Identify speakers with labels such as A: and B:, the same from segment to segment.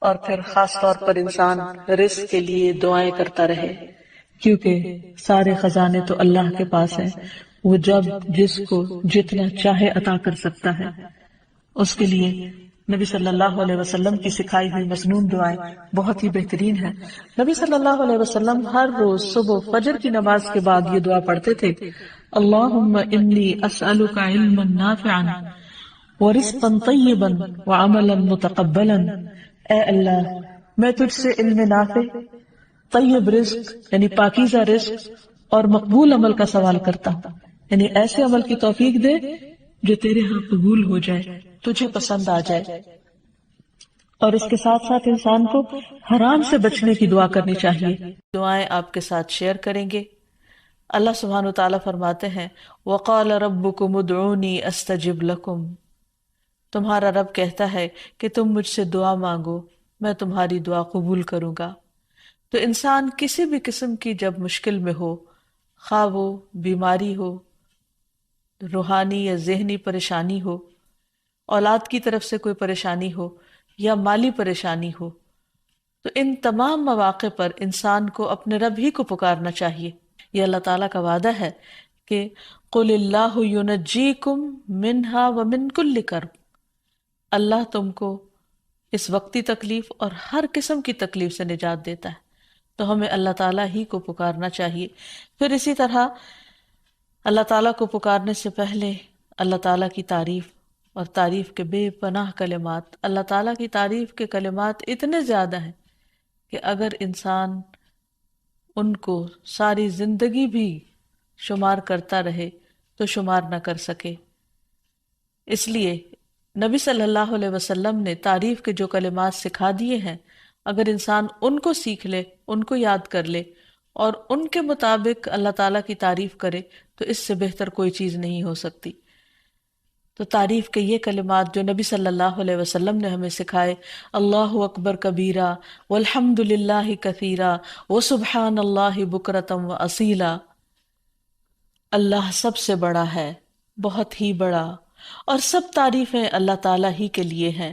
A: اور پھر خاص طور پر انسان رزق کے لیے دعائیں کرتا رہے، کیونکہ سارے خزانے تو اللہ کے پاس ہیں، وہ جب جس کو جتنا چاہے عطا کر سکتا ہے۔ اس کے لیے نبی صلی اللہ علیہ وسلم کی سکھائی ہوئی مسنون دعائیں بہت ہی بہترین ہیں۔ نبی صلی اللہ علیہ وسلم ہر روز صبح فجر کی نماز کے بعد یہ دعا پڑھتے تھے، اللہم انی اسألک علما نافعا ورزقا طیبا وعملا متقبلا۔ اے اللہ، میں تجھ سے علم نافع، طیب رزق یعنی پاکیزہ رزق اور مقبول عمل کا سوال کرتا ہوں، یعنی ایسے عمل کی توفیق دے جو تیرے ہاں قبول ہو جائے، تجھے پسند آ جائے۔ اور اس کے ساتھ ساتھ انسان کو حرام سے بچنے کی دعا کرنی چاہیے۔ دعائیں آپ کے ساتھ شیئر کریں گے۔ اللہ سبحانہ و تعالیٰ فرماتے ہیں وَقَالَ رَبُّكُمُ ادْعُونِي أَسْتَجِبْ لَكُمْ، تمہارا رب کہتا ہے کہ تم مجھ سے دعا مانگو، میں تمہاری دعا قبول کروں گا۔ تو انسان کسی بھی قسم کی جب مشکل میں ہو، خواہ وہ بیماری ہو، روحانی یا ذہنی پریشانی ہو، اولاد کی طرف سے کوئی پریشانی ہو یا مالی پریشانی ہو، تو ان تمام مواقع پر انسان کو اپنے رب ہی کو پکارنا چاہیے۔ یہ اللہ تعالیٰ کا وعدہ ہے کہ قُلِ اللَّهُ يُنَجِّيكُم مِّنْهَا وَمِن كُلِّ كَرْبٍ، اللہ تم کو اس وقتی تکلیف اور ہر قسم کی تکلیف سے نجات دیتا ہے، تو ہمیں اللہ تعالیٰ ہی کو پکارنا چاہیے۔ پھر اسی طرح اللہ تعالیٰ کو پکارنے سے پہلے اللہ تعالیٰ کی تعریف اور تعریف کے بے پناہ کلمات، اللہ تعالیٰ کی تعریف کے کلمات اتنے زیادہ ہیں کہ اگر انسان ان کو ساری زندگی بھی شمار کرتا رہے تو شمار نہ کر سکے۔ اس لیے نبی صلی اللہ علیہ وسلم نے تعریف کے جو کلمات سکھا دیے ہیں، اگر انسان ان کو سیکھ لے، ان کو یاد کر لے اور ان کے مطابق اللہ تعالیٰ کی تعریف کرے تو اس سے بہتر کوئی چیز نہیں ہو سکتی۔ تو تعریف کے یہ کلمات جو نبی صلی اللہ علیہ وسلم نے ہمیں سکھائے، اللہ اکبر کبیرہ والحمد للہ کثیرہ وسبحان اللہ بکرۃ واصیلا، اللہ سب سے بڑا ہے، بہت ہی بڑا، اور سب تعریفیں اللہ تعالیٰ ہی کے لیے ہیں،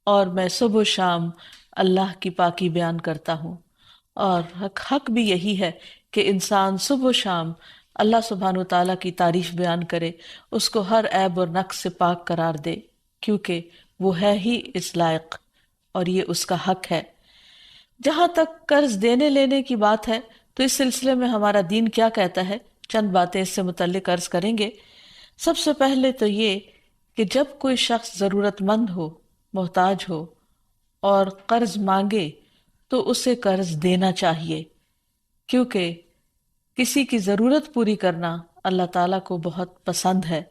A: اور میں صبح و شام اللہ کی پاکی بیان کرتا ہوں۔ اور حق بھی یہی ہے کہ انسان صبح و شام اللہ سبحانہ وتعالیٰ کی تعریف بیان کرے، اس کو ہر عیب اور نقص سے پاک قرار دے، کیونکہ وہ ہے ہی اس لائق اور یہ اس کا حق ہے۔ جہاں تک قرض دینے لینے کی بات ہے تو اس سلسلے میں ہمارا دین کیا کہتا ہے، چند باتیں اس سے متعلق عرض کریں گے۔ سب سے پہلے تو یہ کہ جب کوئی شخص ضرورت مند ہو، محتاج ہو اور قرض مانگے تو اسے قرض دینا چاہیے، کیونکہ کسی کی ضرورت پوری کرنا اللہ تعالیٰ کو بہت پسند ہے۔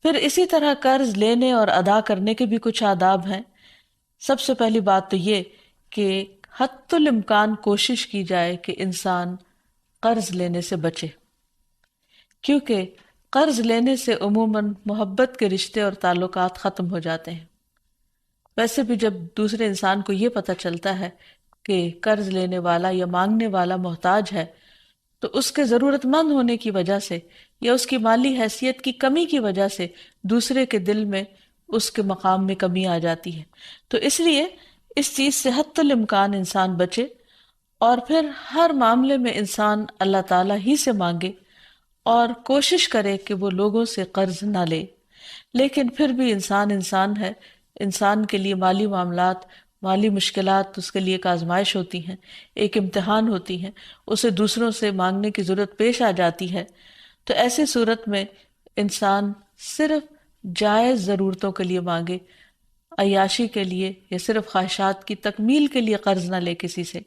A: پھر اسی طرح قرض لینے اور ادا کرنے کے بھی کچھ آداب ہیں۔ سب سے پہلی بات تو یہ کہ حتی الامکان کوشش کی جائے کہ انسان قرض لینے سے بچے، کیونکہ قرض لینے سے عموماً محبت کے رشتے اور تعلقات ختم ہو جاتے ہیں۔ ویسے بھی جب دوسرے انسان کو یہ پتہ چلتا ہے کہ قرض لینے والا یا مانگنے والا محتاج ہے تو اس کے ضرورت مند ہونے کی وجہ سے یا اس کی مالی حیثیت کی کمی کی وجہ سے دوسرے کے دل میں اس کے مقام میں کمی آ جاتی ہے۔ تو اس لیے اس چیز سے حتی الامکان انسان بچے، اور پھر ہر معاملے میں انسان اللہ تعالیٰ ہی سے مانگے اور کوشش کرے کہ وہ لوگوں سے قرض نہ لے۔ لیکن پھر بھی انسان ہے، انسان کے لیے مالی معاملات، مالی مشکلات اس کے لیے ایک آزمائش ہوتی ہیں، ایک امتحان ہوتی ہیں، اسے دوسروں سے مانگنے کی ضرورت پیش آ جاتی ہے۔ تو ایسی صورت میں انسان صرف جائز ضرورتوں کے لیے مانگے، عیاشی کے لیے یا صرف خواہشات کی تکمیل کے لیے قرض نہ لے کسی سے۔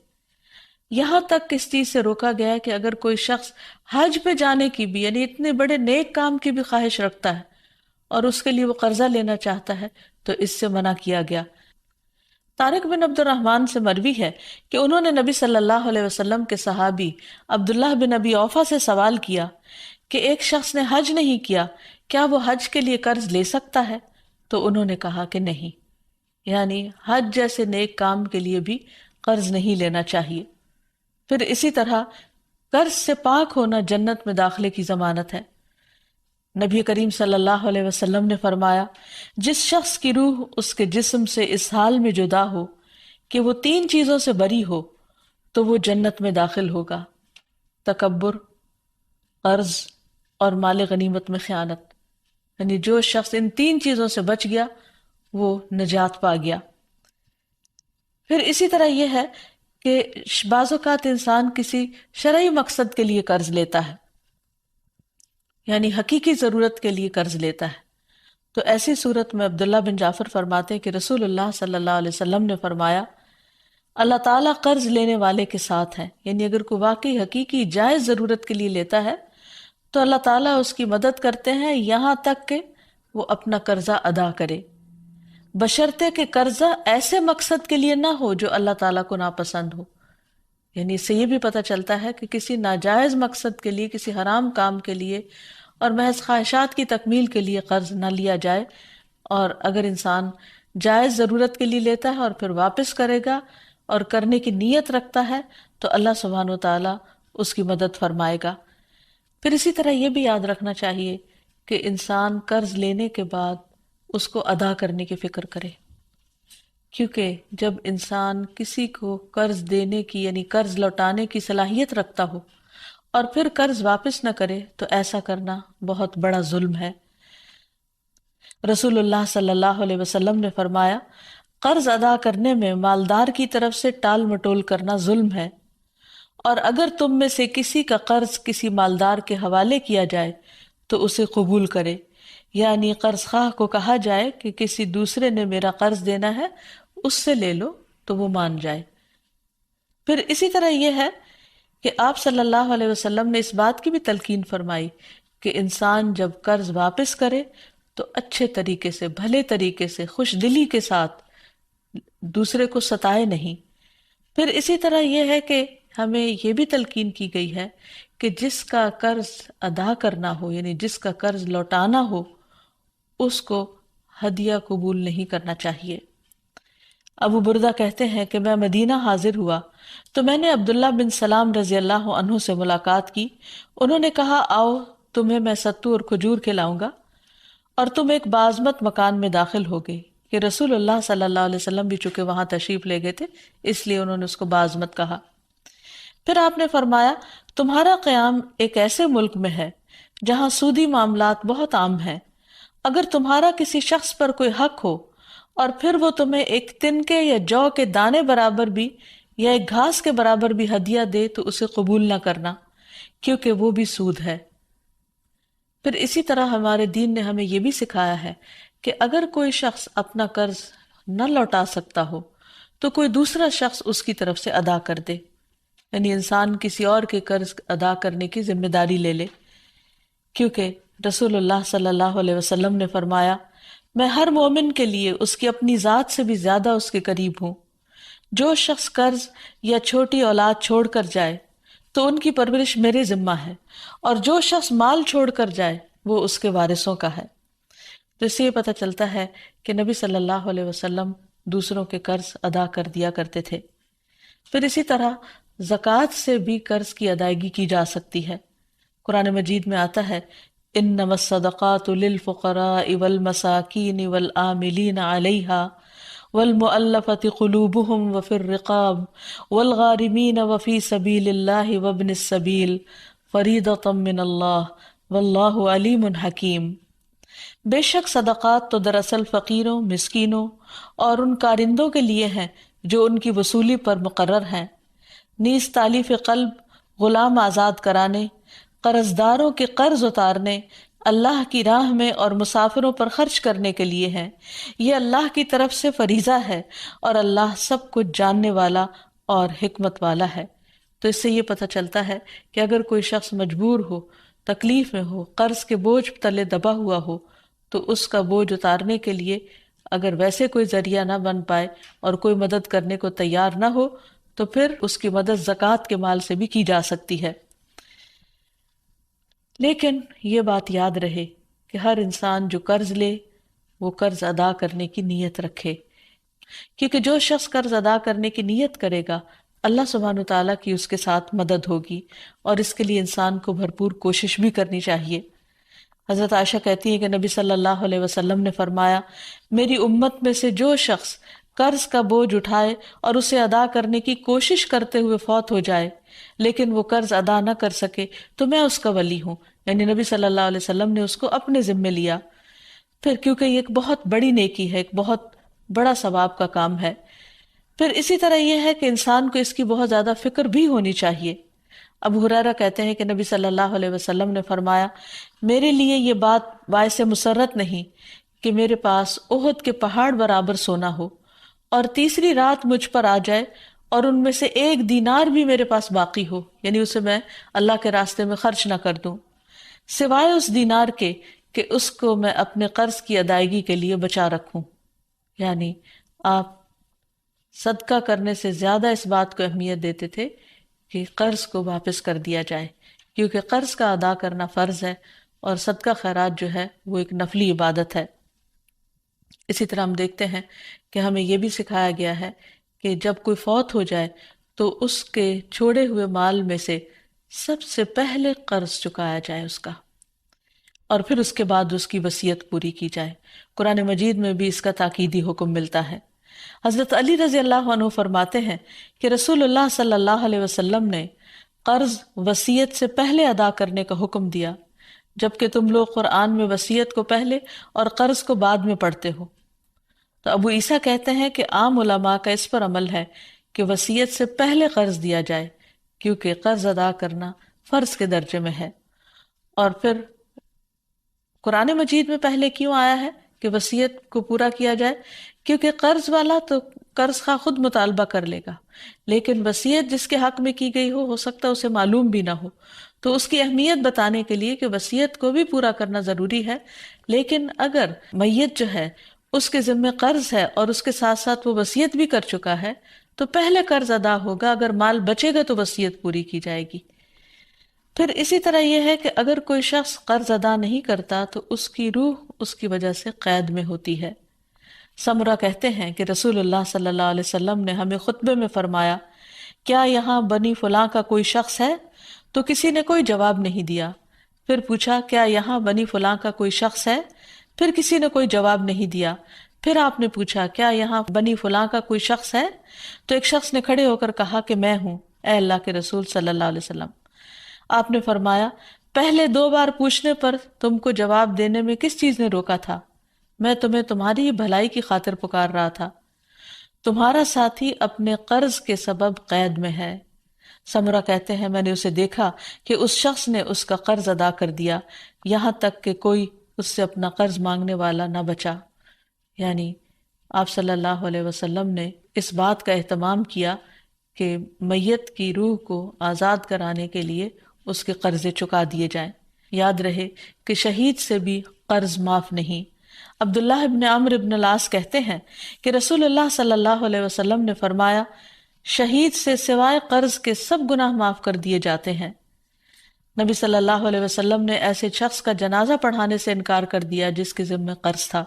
A: یہاں تک اس چیز سے روکا گیا ہے کہ اگر کوئی شخص حج پہ جانے کی بھی، یعنی اتنے بڑے نیک کام کی بھی خواہش رکھتا ہے اور اس کے لیے وہ قرضہ لینا چاہتا ہے تو اس سے منع کیا گیا۔ طارق بن عبد الرحمن سے مروی ہے کہ انہوں نے نبی صلی اللہ علیہ وسلم کے صحابی عبداللہ بن ابی اوفا سے سوال کیا کہ ایک شخص نے حج نہیں کیا، کیا وہ حج کے لیے قرض لے سکتا ہے؟ تو انہوں نے کہا کہ نہیں، یعنی حج جیسے نیک کام کے لیے بھی قرض نہیں لینا چاہیے۔ پھر اسی طرح قرض سے پاک ہونا جنت میں داخلے کی ضمانت ہے۔ نبی کریم صلی اللہ علیہ وسلم نے فرمایا، جس شخص کی روح اس کے جسم سے اس حال میں جدا ہو کہ وہ 3 چیزوں سے بری ہو تو وہ جنت میں داخل ہوگا: تکبر، قرض اور مال غنیمت میں خیانت۔ یعنی جو شخص ان 3 چیزوں سے بچ گیا وہ نجات پا گیا۔ پھر اسی طرح یہ ہے کہ بعض اوقات انسان کسی شرعی مقصد کے لیے قرض لیتا ہے، یعنی حقیقی ضرورت کے لیے قرض لیتا ہے، تو ایسی صورت میں عبداللہ بن جعفر فرماتے ہیں کہ رسول اللہ صلی اللہ علیہ وسلم نے فرمایا اللہ تعالیٰ قرض لینے والے کے ساتھ ہے، یعنی اگر کوئی واقعی حقیقی جائز ضرورت کے لیے لیتا ہے تو اللہ تعالیٰ اس کی مدد کرتے ہیں یہاں تک کہ وہ اپنا قرضہ ادا کرے، بشرطے کہ قرضہ ایسے مقصد کے لیے نہ ہو جو اللہ تعالیٰ کو ناپسند ہو۔ یعنی اس سے یہ بھی پتہ چلتا ہے کہ کسی ناجائز مقصد کے لیے، کسی حرام کام کے لیے اور محض خواہشات کی تکمیل کے لیے قرض نہ لیا جائے، اور اگر انسان جائز ضرورت کے لیے لیتا ہے اور پھر واپس کرے گا اور کرنے کی نیت رکھتا ہے تو اللہ سبحانہ و تعالیٰ اس کی مدد فرمائے گا۔ پھر اسی طرح یہ بھی یاد رکھنا چاہیے کہ انسان قرض لینے کے بعد اس کو ادا کرنے کی فکر کرے، کیونکہ جب انسان کسی کو قرض دینے کی یعنی قرض لوٹانے کی صلاحیت رکھتا ہو اور پھر قرض واپس نہ کرے تو ایسا کرنا بہت بڑا ظلم ہے۔ رسول اللہ صلی اللہ علیہ وسلم نے فرمایا قرض ادا کرنے میں مالدار کی طرف سے ٹال مٹول کرنا ظلم ہے، اور اگر تم میں سے کسی کا قرض کسی مالدار کے حوالے کیا جائے تو اسے قبول کرے، یعنی قرض خواہ کو کہا جائے کہ کسی دوسرے نے میرا قرض دینا ہے اس سے لے لو تو وہ مان جائے۔ پھر اسی طرح یہ ہے کہ آپ صلی اللہ علیہ وسلم نے اس بات کی بھی تلقین فرمائی کہ انسان جب قرض واپس کرے تو اچھے طریقے سے، بھلے طریقے سے، خوش دلی کے ساتھ دوسرے کو ستائے نہیں۔ پھر اسی طرح یہ ہے کہ ہمیں یہ بھی تلقین کی گئی ہے کہ جس کا قرض ادا کرنا ہو یعنی جس کا قرض لوٹانا ہو اس کو ہدیہ قبول نہیں کرنا چاہیے۔ ابو بردہ کہتے ہیں کہ میں مدینہ حاضر ہوا تو میں نے عبداللہ بن سلام رضی اللہ عنہ سے ملاقات کی۔ انہوں نے کہا آؤ تمہیں میں ستو اور کھجور کھلاؤں گا، اور تم ایک بازمت مکان میں داخل ہو گئے، کہ رسول اللہ صلی اللہ علیہ وسلم بھی چونکہ وہاں تشریف لے گئے تھے اس لیے انہوں نے اس کو بازمت کہا۔ پھر آپ نے فرمایا تمہارا قیام ایک ایسے ملک میں ہے جہاں سودی معاملات بہت عام ہیں، اگر تمہارا کسی شخص پر کوئی حق ہو اور پھر وہ تمہیں ایک تنکے یا جو کے دانے برابر بھی یا ایک گھاس کے برابر بھی ہدیہ دے تو اسے قبول نہ کرنا، کیونکہ وہ بھی سود ہے۔ پھر اسی طرح ہمارے دین نے ہمیں یہ بھی سکھایا ہے کہ اگر کوئی شخص اپنا قرض نہ لوٹا سکتا ہو تو کوئی دوسرا شخص اس کی طرف سے ادا کر دے، یعنی انسان کسی اور کے قرض ادا کرنے کی ذمہ داری لے لے، کیونکہ رسول اللہ صلی اللہ علیہ وسلم نے فرمایا میں ہر مومن کے لیے اس کی اپنی ذات سے بھی زیادہ اس کے قریب ہوں۔ جو شخص قرض یا چھوٹی اولاد چھوڑ کر جائے تو ان کی پرورش میرے ذمہ ہے، اور جو شخص مال چھوڑ کر جائے وہ اس کے وارثوں کا ہے۔ تو اس سے یہ پتہ چلتا ہے کہ نبی صلی اللہ علیہ وسلم دوسروں کے قرض ادا کر دیا کرتے تھے۔ پھر اسی طرح زکوٰۃ سے بھی قرض کی ادائیگی کی جا سکتی ہے۔ قرآن مجید میں آتا ہے انما الصدقات للفقراء والمساکین والعاملین علیہا والمؤلفۃ قلوبهم وفی الرقاب والغارمین وفی سبیل اللہ وابن السبیل فریضۃ من اللہ واللہ علیم حکیم۔ بے شک صدقات تو دراصل فقیروں، مسکینوں اور ان کارندوں کے لیے ہیں جو ان کی وصولی پر مقرر ہیں، نیز تالیف قلب، غلام آزاد کرانے، قرضداروں کے قرض اتارنے، اللہ کی راہ میں اور مسافروں پر خرچ کرنے کے لیے ہیں۔ یہ اللہ کی طرف سے فریضہ ہے اور اللہ سب کچھ جاننے والا اور حکمت والا ہے۔ تو اس سے یہ پتہ چلتا ہے کہ اگر کوئی شخص مجبور ہو، تکلیف میں ہو، قرض کے بوجھ تلے دبا ہوا ہو تو اس کا بوجھ اتارنے کے لیے اگر ویسے کوئی ذریعہ نہ بن پائے اور کوئی مدد کرنے کو تیار نہ ہو تو پھر اس کی مدد زکوٰۃ کے مال سے بھی کی جا سکتی ہے۔ لیکن یہ بات یاد رہے کہ ہر انسان جو قرض لے وہ قرض ادا کرنے کی نیت رکھے، کیونکہ جو شخص قرض ادا کرنے کی نیت کرے گا اللہ سبحانہ وتعالیٰ کی اس کے ساتھ مدد ہوگی، اور اس کے لیے انسان کو بھرپور کوشش بھی کرنی چاہیے۔ حضرت عائشہ کہتی ہیں کہ نبی صلی اللہ علیہ وسلم نے فرمایا میری امت میں سے جو شخص قرض کا بوجھ اٹھائے اور اسے ادا کرنے کی کوشش کرتے ہوئے فوت ہو جائے لیکن وہ قرض ادا نہ کر سکے تو میں اس کا ولی ہوں، یعنی نبی صلی اللہ علیہ وسلم نے اس کو اپنے ذمے لیا۔ پھر کیونکہ یہ ایک بہت بڑی نیکی ہے، ایک بہت بڑا ثواب کا کام ہے، پھر اسی طرح یہ ہے کہ انسان کو اس کی بہت زیادہ فکر بھی ہونی چاہیے۔ ابو ہریرہ کہتے ہیں کہ نبی صلی اللہ علیہ وسلم نے فرمایا، میرے لیے یہ بات باعث مسرت نہیں کہ میرے پاس احد کے پہاڑ برابر سونا ہو اور تیسری رات مجھ پر آ جائے اور ان میں سے 1 دینار بھی میرے پاس باقی ہو، یعنی اسے میں اللہ کے راستے میں خرچ نہ کر دوں، سوائے اس دینار کے کہ اس کو میں اپنے قرض کی ادائیگی کے لیے بچا رکھوں۔ یعنی آپ صدقہ کرنے سے زیادہ اس بات کو اہمیت دیتے تھے کہ قرض کو واپس کر دیا جائے، کیونکہ قرض کا ادا کرنا فرض ہے اور صدقہ خیرات جو ہے وہ ایک نفلی عبادت ہے۔ اسی طرح ہم دیکھتے ہیں کہ ہمیں یہ بھی سکھایا گیا ہے کہ جب کوئی فوت ہو جائے تو اس کے چھوڑے ہوئے مال میں سے سب سے پہلے قرض چکایا جائے اس کا، اور پھر اس کے بعد اس کی وصیت پوری کی جائے۔ قرآن مجید میں بھی اس کا تاکیدی حکم ملتا ہے۔ حضرت علی رضی اللہ عنہ فرماتے ہیں کہ رسول اللہ صلی اللہ علیہ وسلم نے قرض وصیت سے پہلے ادا کرنے کا حکم دیا، جبکہ تم لوگ قرآن میں وصیت کو پہلے اور قرض کو بعد میں پڑھتے ہو۔ تو ابو عیسیٰ کہتے ہیں کہ عام علماء کا اس پر عمل ہے کہ وصیت سے پہلے قرض دیا جائے، کیونکہ قرض ادا کرنا فرض کے درجے میں ہے۔ اور پھر قرآن مجید میں پہلے کیوں آیا ہے کہ وصیت کو پورا کیا جائے؟ کیونکہ قرض والا تو قرض خواہ خود مطالبہ کر لے گا، لیکن وصیت جس کے حق میں کی گئی ہو سکتا ہے اسے معلوم بھی نہ ہو، تو اس کی اہمیت بتانے کے لیے کہ وصیت کو بھی پورا کرنا ضروری ہے۔ لیکن اگر میت جو ہے اس کے ذمہ قرض ہے اور اس کے ساتھ ساتھ وہ وصیت بھی کر چکا ہے تو پہلے قرض ادا ہوگا، اگر مال بچے گا تو وصیت پوری کی جائے گی۔ پھر اسی طرح یہ ہے کہ اگر کوئی شخص قرض ادا نہیں کرتا تو اس کی روح اس کی وجہ سے قید میں ہوتی ہے۔ سمرہ کہتے ہیں کہ رسول اللہ صلی اللہ علیہ وسلم نے ہمیں خطبے میں فرمایا، کیا یہاں بنی فلاں کا کوئی شخص ہے؟ تو کسی نے کوئی جواب نہیں دیا۔ پھر پوچھا، کیا یہاں بنی فلاں کا کوئی شخص ہے؟ پھر کسی نے کوئی جواب نہیں دیا۔ پھر آپ نے پوچھا، کیا یہاں بنی فلاں کا کوئی شخص ہے؟ تو ایک شخص نے کھڑے ہو کر کہا کہ میں ہوں، اے اللہ کے رسول صلی اللہ علیہ وسلم۔ آپ نے فرمایا، پہلے 2 بار پوچھنے پر تم کو جواب دینے میں کس چیز نے روکا تھا؟ میں تمہیں تمہاری بھلائی کی خاطر پکار رہا تھا، تمہارا ساتھی اپنے قرض کے سبب قید میں ہے۔ سمرہ کہتے ہیں میں نے اسے دیکھا کہ اس شخص نے اس کا قرض ادا کر دیا، یہاں تک کہ کوئی اس سے اپنا قرض مانگنے والا نہ بچا۔ یعنی آپ صلی اللہ علیہ وسلم نے اس بات کا اہتمام کیا کہ میت کی روح کو آزاد کرانے کے لیے اس کے قرضے چکا دیے جائیں۔ یاد رہے کہ شہید سے بھی قرض معاف نہیں۔ عبداللہ ابن عمرو ابن العاص کہتے ہیں کہ رسول اللہ صلی اللہ علیہ وسلم نے فرمایا، شہید سے سوائے قرض کے سب گناہ معاف کر دیے جاتے ہیں۔ نبی صلی اللہ علیہ وسلم نے ایسے شخص کا جنازہ پڑھانے سے انکار کر دیا جس کے ذمہ قرض تھا۔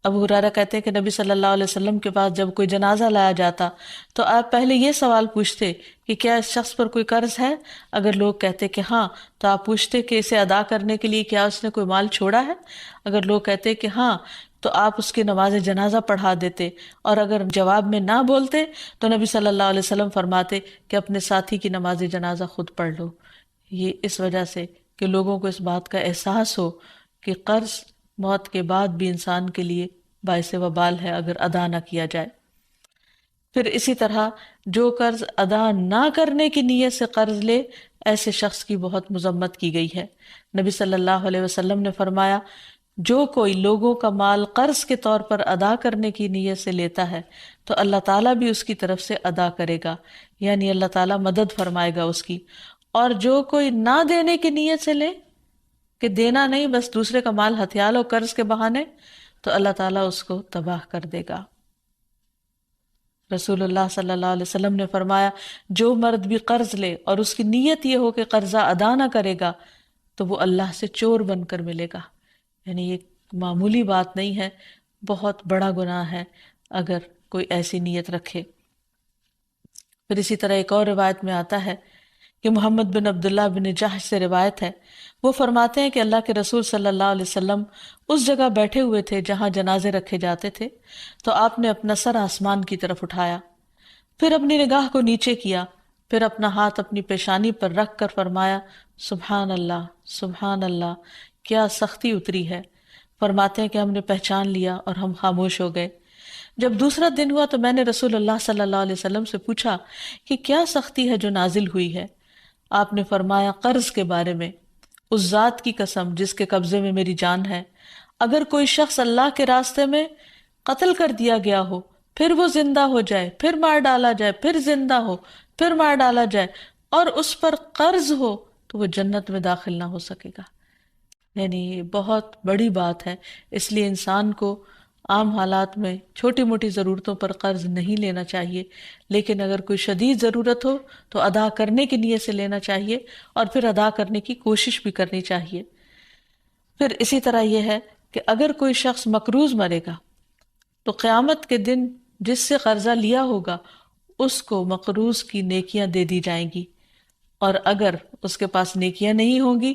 A: ابو ہریرہ کہتے ہیں کہ نبی صلی اللہ علیہ وسلم کے پاس جب کوئی جنازہ لایا جاتا تو آپ پہلے یہ سوال پوچھتے کہ کیا اس شخص پر کوئی قرض ہے؟ اگر لوگ کہتے کہ ہاں تو آپ پوچھتے کہ اسے ادا کرنے کے لیے کیا اس نے کوئی مال چھوڑا ہے؟ اگر لوگ کہتے کہ ہاں تو آپ اس کی نماز جنازہ پڑھا دیتے، اور اگر جواب میں نہ بولتے تو نبی صلی اللہ علیہ وسلم فرماتے کہ اپنے ساتھی کی نماز جنازہ خود پڑھ لو۔ یہ اس وجہ سے کہ لوگوں کو اس بات کا احساس ہو کہ قرض موت کے بعد بھی انسان کے لیے باعث وبال ہے اگر ادا نہ کیا جائے۔ پھر اسی طرح جو قرض ادا نہ کرنے کی نیت سے قرض لے، ایسے شخص کی بہت مذمت کی گئی ہے۔ نبی صلی اللہ علیہ وسلم نے فرمایا، جو کوئی لوگوں کا مال قرض کے طور پر ادا کرنے کی نیت سے لیتا ہے تو اللہ تعالیٰ بھی اس کی طرف سے ادا کرے گا، یعنی اللہ تعالیٰ مدد فرمائے گا اس کی۔ اور جو کوئی نہ دینے کی نیت سے لے کہ دینا نہیں، بس دوسرے کا مال ہتھیا لو قرض کے بہانے، تو اللہ تعالیٰ اس کو تباہ کر دے گا۔ رسول اللہ صلی اللہ علیہ وسلم نے فرمایا، جو مرد بھی قرض لے اور اس کی نیت یہ ہو کہ قرضہ ادا نہ کرے گا تو وہ اللہ سے چور بن کر ملے گا۔ یعنی یہ معمولی بات نہیں ہے، بہت بڑا گناہ ہے اگر کوئی ایسی نیت رکھے۔ پھر اسی طرح ایک اور روایت میں آتا ہے کہ محمد بن عبداللہ بن جحش سے روایت ہے، وہ فرماتے ہیں کہ اللہ کے رسول صلی اللہ علیہ وسلم اس جگہ بیٹھے ہوئے تھے جہاں جنازے رکھے جاتے تھے، تو آپ نے اپنا سر آسمان کی طرف اٹھایا، پھر اپنی نگاہ کو نیچے کیا، پھر اپنا ہاتھ اپنی پیشانی پر رکھ کر فرمایا سبحان اللہ سبحان اللہ، کیا سختی اتری ہے۔ فرماتے ہیں کہ ہم نے پہچان لیا اور ہم خاموش ہو گئے۔ جب دوسرا دن ہوا تو میں نے رسول اللہ صلی اللہ علیہ وسلم سے پوچھا کہ کیا سختی ہے جو نازل ہوئی ہے؟ آپ نے فرمایا قرض کے بارے میں، اس ذات کی قسم جس کے قبضے میں میری جان ہے، اگر کوئی شخص اللہ کے راستے میں قتل کر دیا گیا ہو، پھر وہ زندہ ہو جائے، پھر مار ڈالا جائے، پھر زندہ ہو، پھر مار ڈالا جائے، اور اس پر قرض ہو، تو وہ جنت میں داخل نہ ہو سکے گا۔ یعنی یہ بہت بڑی بات ہے، اس لیے انسان کو عام حالات میں چھوٹی موٹی ضرورتوں پر قرض نہیں لینا چاہیے، لیکن اگر کوئی شدید ضرورت ہو تو ادا کرنے کی نیت سے لینا چاہیے اور پھر ادا کرنے کی کوشش بھی کرنی چاہیے۔ پھر اسی طرح یہ ہے کہ اگر کوئی شخص مقروض مرے گا تو قیامت کے دن جس سے قرضہ لیا ہوگا اس کو مقروض کی نیکیاں دے دی جائیں گی، اور اگر اس کے پاس نیکیاں نہیں ہوں گی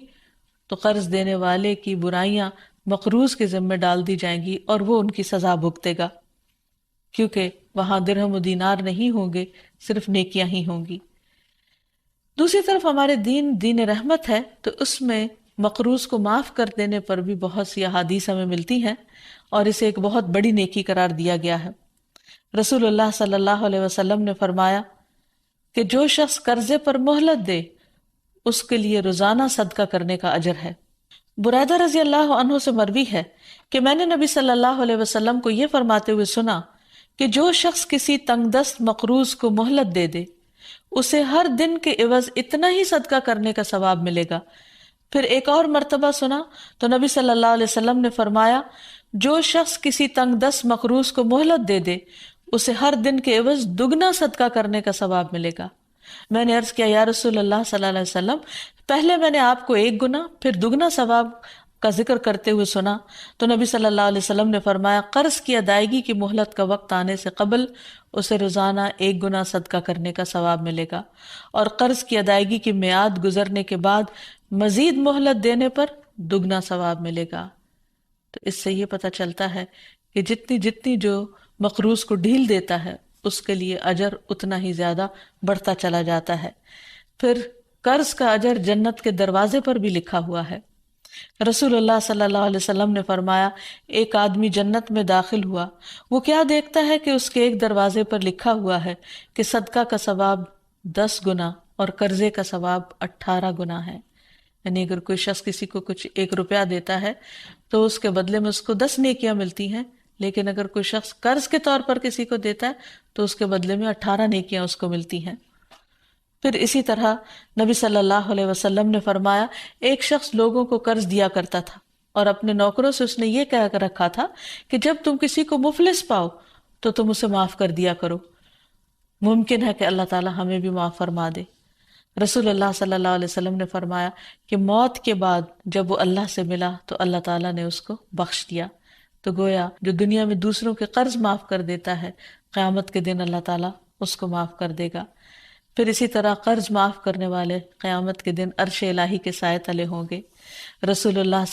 A: تو قرض دینے والے کی برائیاں مقروض کے ذمہ ڈال دی جائیں گی اور وہ ان کی سزا بھگتے گا، کیونکہ وہاں درہم و دینار نہیں ہوں گے، صرف نیکیاں ہی ہوں گی۔ دوسری طرف ہمارے دین رحمت ہے، تو اس میں مقروض کو معاف کر دینے پر بھی بہت سی احادیث ہمیں ملتی ہیں اور اسے ایک بہت بڑی نیکی قرار دیا گیا ہے۔ رسول اللہ صلی اللہ علیہ وسلم نے فرمایا کہ جو شخص قرضے پر مہلت دے اس کے لیے روزانہ صدقہ کرنے کا اجر ہے۔ بریدہ رضی اللہ عنہ سے مروی ہے کہ میں نے نبی صلی اللہ علیہ وسلم کو یہ فرماتے ہوئے سنا کہ جو شخص کسی تنگ دست مقروض کو مہلت دے دے اسے ہر دن کے عوض اتنا ہی صدقہ کرنے کا ثواب ملے گا۔ پھر ایک اور مرتبہ سنا تو نبی صلی اللہ علیہ وسلم نے فرمایا جو شخص کسی تنگ دست مقروض کو مہلت دے دے اسے ہر دن کے عوض دگنا صدقہ کرنے کا ثواب ملے گا۔ میں نے عرض کیا یا رسول اللہ صلی اللہ علیہ وسلم، پہلے میں نے آپ کو ایک گنا پھر دگنا ثواب کا ذکر کرتے ہوئے سنا تو نبی صلی اللہ علیہ وسلم نے فرمایا قرض کی ادائیگی کی مہلت کا وقت آنے سے قبل اسے روزانہ ایک گنا صدقہ کرنے کا ثواب ملے گا، اور قرض کی ادائیگی کی میعاد گزرنے کے بعد مزید مہلت دینے پر دگنا ثواب ملے گا۔ تو اس سے یہ پتہ چلتا ہے کہ جتنی جو مقروض کو ڈھیل دیتا ہے اس کے لیے اجر اتنا ہی زیادہ بڑھتا چلا جاتا ہے۔ پھر قرض کا اجر جنت کے دروازے پر بھی لکھا ہوا ہے۔ رسول اللہ صلی اللہ علیہ وسلم نے فرمایا ایک آدمی جنت میں داخل ہوا، وہ کیا دیکھتا ہے کہ اس کے ایک دروازے پر لکھا ہوا ہے کہ صدقہ کا ثواب 10 گنا اور قرضے کا ثواب 18 گنا ہے۔ یعنی اگر کوئی شخص کسی کو کچھ 1 روپیہ دیتا ہے تو اس کے بدلے میں اس کو 10 نیکیاں ملتی ہیں، لیکن اگر کوئی شخص قرض کے طور پر کسی کو دیتا ہے تو اس کے بدلے میں 18 نیکیاں اس کو ملتی ہیں۔ پھر اسی طرح نبی صلی اللہ علیہ وسلم نے فرمایا ایک شخص لوگوں کو قرض دیا کرتا تھا اور اپنے نوکروں سے اس نے یہ کہہ کر رکھا تھا کہ جب تم کسی کو مفلس پاؤ تو تم اسے معاف کر دیا کرو، ممکن ہے کہ اللہ تعالی ہمیں بھی معاف فرما دے۔ رسول اللہ صلی اللہ علیہ وسلم نے فرمایا کہ موت کے بعد جب وہ اللہ سے ملا تو اللہ تعالیٰ نے اس کو بخش دیا۔ تو گویا جو دنیا میں دوسروں کے قرض معاف کر دیتا ہے قیامت کے دن اللہ تعالیٰ اس کو معاف کر دے گا۔ پھر اسی طرح قرض معاف کرنے والے قیامت کے دن عرش الہی کے سائے تلے ہوں گے۔ رسول اللہ